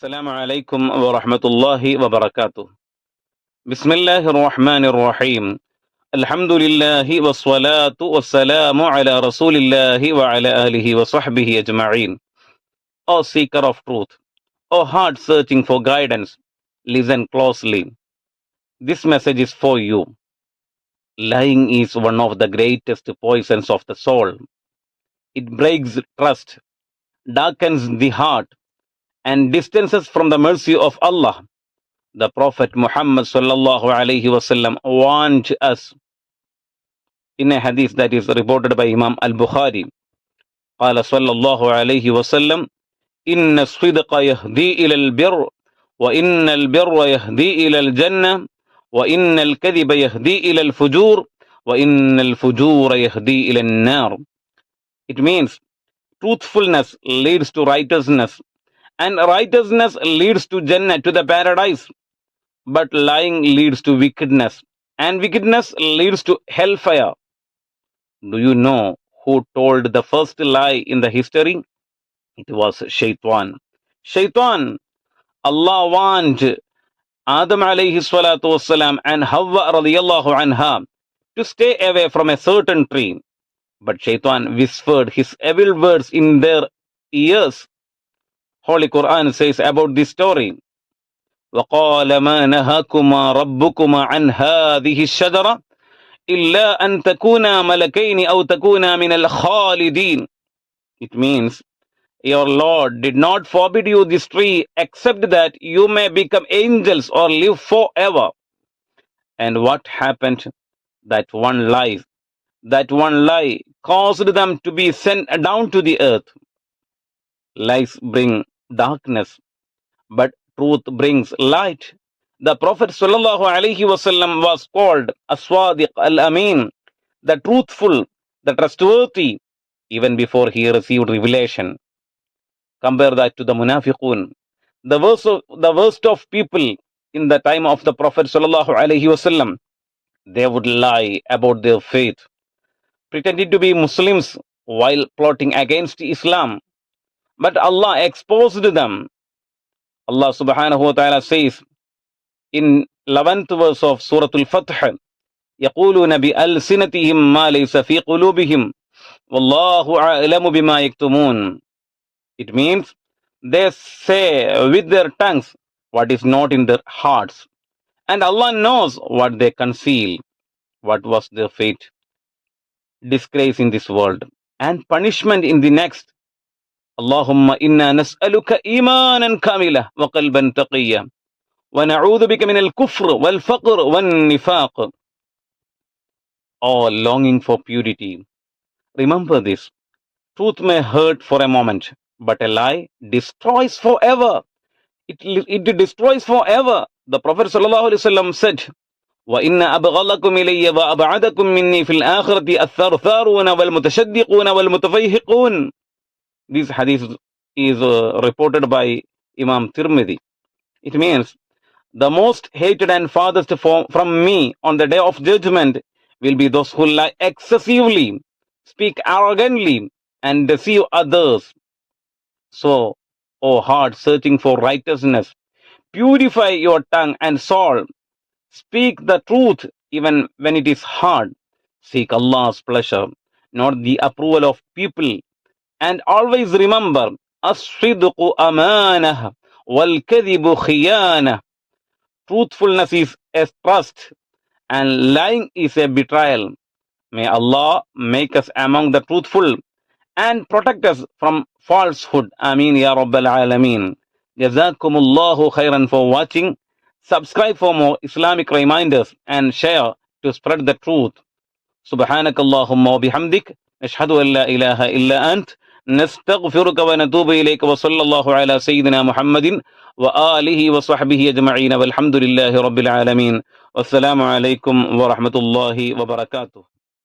Assalamu alaikum wa rahmatullahi wa barakatuh. Bismillahir Rahmanir Rahim. Alhamdulillahi wa salatu wa salamu ala rasulillahi wa ala alihi wa sahbihi ajma'in. O seeker of truth, O heart searching for guidance, listen closely. This message is for you. Lying is one of the greatest poisons of the soul. It breaks trust, darkens the heart, and distances from the mercy of Allah. The Prophet Muhammad sallallahu alaihi wasallam warned us in a hadith that is reported by Imam al-Bukhari. قال صلى الله عليه وسلم إن الصدق يهدي إلى البر وإن البر يهدي إلى الجنة وإن الكذب يهدي إلى الفجور وإن الفجور يهدي إلى النار. It means truthfulness leads to righteousness, and righteousness leads to Jannah, to the paradise. But lying leads to wickedness, and wickedness leads to hellfire. Do you know who told the first lie in the history? It was Shaitan. Shaitan, Allah warned Adam alayhi salatu wasalam and Hawa radiyallahu anha to stay away from a certain tree. But Shaitan whispered his evil words in their ears. Holy Quran says about this story, وَقَالَ مَا نَهَاكُمَا رَبُّكُمَا عَنْ هَذِهِ الشَّجَرَةِ إِلَّا أَن تَكُونَا مَلَكَيْنِ أَوْ تَكُونَا مِنَ الْخَالِدِينَ. It means, your Lord did not forbid you this tree except that you may become angels or live forever. And what happened? That one lie caused them to be sent down to the earth. Lies bring darkness, but truth brings light. The Prophet sallallahu alaihi wasallam was called As-Sadiq Al-Amin, the truthful, the trustworthy, even before he received revelation. Compare that to the Munafiqun, the worst of people in the time of the Prophet sallallahu alaihi wasallam. They would lie about their faith, pretending to be Muslims while plotting against Islam. But Allah exposed them. Allah subhanahu wa ta'ala says in 11th verse of Surah Al-Fath, يَقُولُونَ بِأَلْسِنَتِهِمْ مَا لَيْسَ فِي قُلُوبِهِمْ وَاللَّهُ أَعْلَمُ بِمَا يَكْتُمُونَ. It means they say with their tongues what is not in their hearts, and Allah knows what they conceal. What was their fate? Disgrace in this world and punishment in the next. Allahumma inna nas'aluka imanan kamila wa qalban taqiyya wa na'udhu bika min al-kufr wal-faqr wal-nifaq. All longing for purity. Remember this. Truth may hurt for a moment, but a lie destroys forever. It destroys forever. The Prophet sallallahu alaihi wasallam said, وَإِنَّ أَبْغَضَكُمْ إِلَيَّ وَأَبْعَدَكُمْ مِنِّي فِي الْآخِرَةِ الثَّرْثَارُونَ وَالْمُتَشَدِّقُونَ وَالْمُتَفَيْهِقُونَ. This hadith is reported by Imam Tirmidhi. It means, the most hated and farthest from me on the day of judgment will be those who lie excessively, speak arrogantly, and deceive others. So, O heart searching for righteousness, purify your tongue and soul. Speak the truth even when it is hard. Seek Allah's pleasure, not the approval of people. And always remember, as-sidqu amanah wal-kadhibu khiyanah. Truthfulness is a trust, and lying is a betrayal. May Allah make us among the truthful and protect us from falsehood. Ameen ya Rabbal Alameen. Jazakumullahu khairan for watching. Subscribe for more Islamic reminders and share to spread the truth. Subhanakallahumma wa bihamdik. Ashhadu an la ilaha illa ant. نستغفرك ونتوب إليك وصلى الله على سيدنا محمد وآله وصحبه أجمعين والحمد لله رب العالمين والسلام عليكم ورحمة الله وبركاته.